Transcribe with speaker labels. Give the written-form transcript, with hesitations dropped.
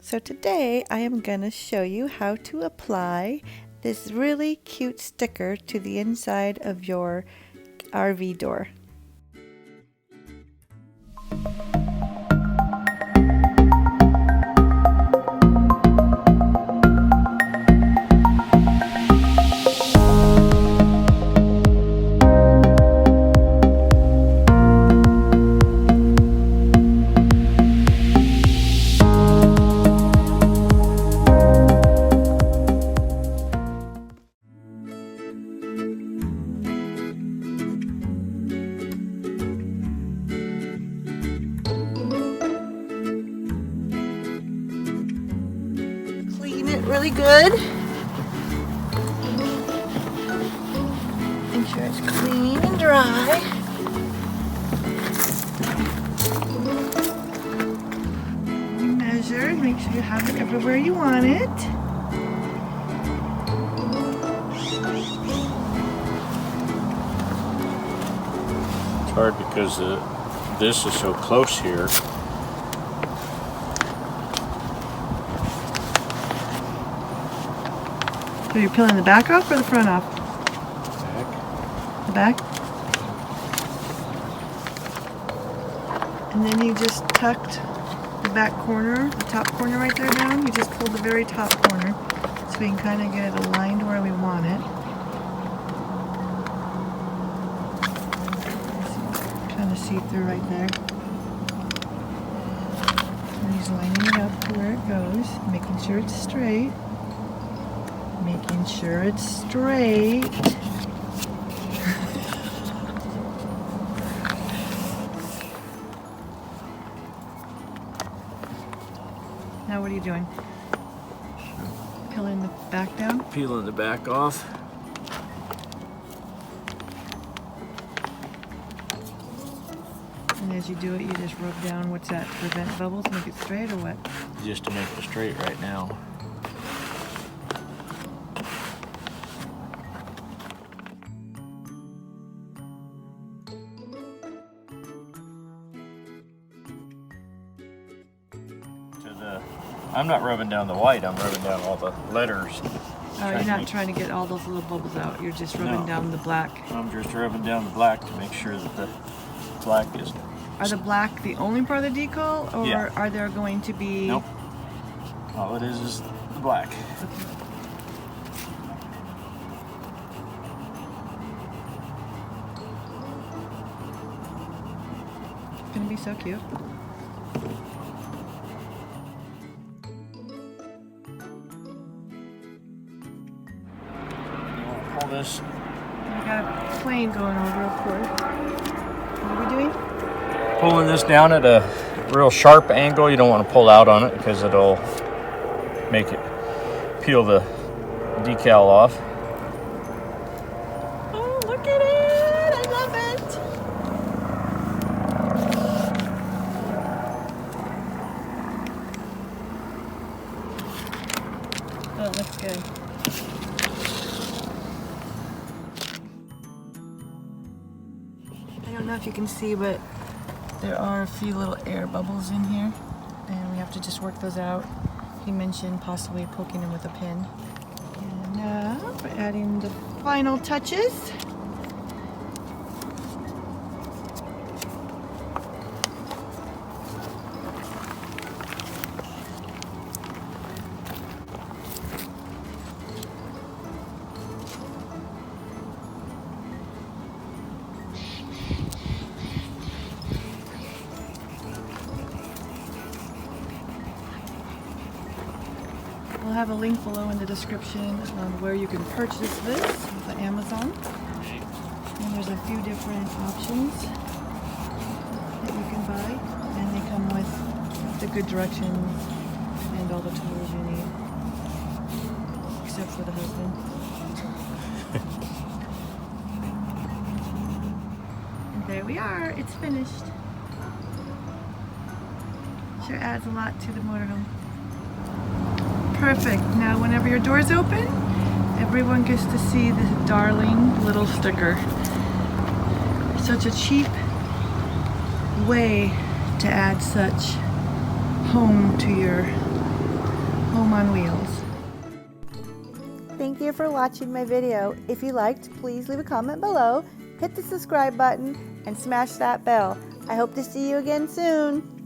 Speaker 1: So today I am going to show you how to apply this really cute sticker to the inside of your RV door. Really good. Make sure it's clean and dry. Measure, make sure you have it everywhere you want it.
Speaker 2: It's hard because this is so close here.
Speaker 1: So you're peeling the back off or the front off?
Speaker 2: Back.
Speaker 1: The back? And then you just tucked the back corner, the top corner right there down. You just pulled the very top corner so we can kind of get it aligned where we want it. Kind of see through right there. And he's lining it up to where it goes, making sure it's straight. Making sure it's straight. Now what are you doing? Peeling the back down?
Speaker 2: Peeling the back off.
Speaker 1: And as you do it, you just rub down, what's that, to prevent bubbles, make it straight or what?
Speaker 2: Just to make it straight right now. I'm not rubbing down the white, I'm rubbing down all the letters.
Speaker 1: Oh, you're not trying to get all those little bubbles out, you're just rubbing down the black.
Speaker 2: I'm just rubbing down the black to make sure that the black is...
Speaker 1: Are the black the only part of the decal, or
Speaker 2: yeah.
Speaker 1: Are there going to be...
Speaker 2: Nope. All it is the black.
Speaker 1: Okay. It's gonna be so cute.
Speaker 2: Pull this.
Speaker 1: We got a plane going over, of course. What are we doing?
Speaker 2: Pulling this down at a real sharp angle. You don't want to pull out on it because it'll make it peel the decal off.
Speaker 1: Oh, look at it! I love it! Oh, it looks good. I don't know if you can see, but there are a few little air bubbles in here, and we have to just work those out. He mentioned possibly poking them with a pin. And now we're adding the final touches. We'll have a link below in the description on where you can purchase this with Amazon. And there's a few different options that you can buy. And they come with the good directions and all the tools you need. Except for the husband. And there we are, it's finished. Sure adds a lot to the motorhome. Perfect. Now whenever your door's open, everyone gets to see this darling little sticker. Such a cheap way to add such home to your home on wheels.
Speaker 3: Thank you for watching my video. If you liked, please leave a comment below, hit the subscribe button, and smash that bell. I hope to see you again soon.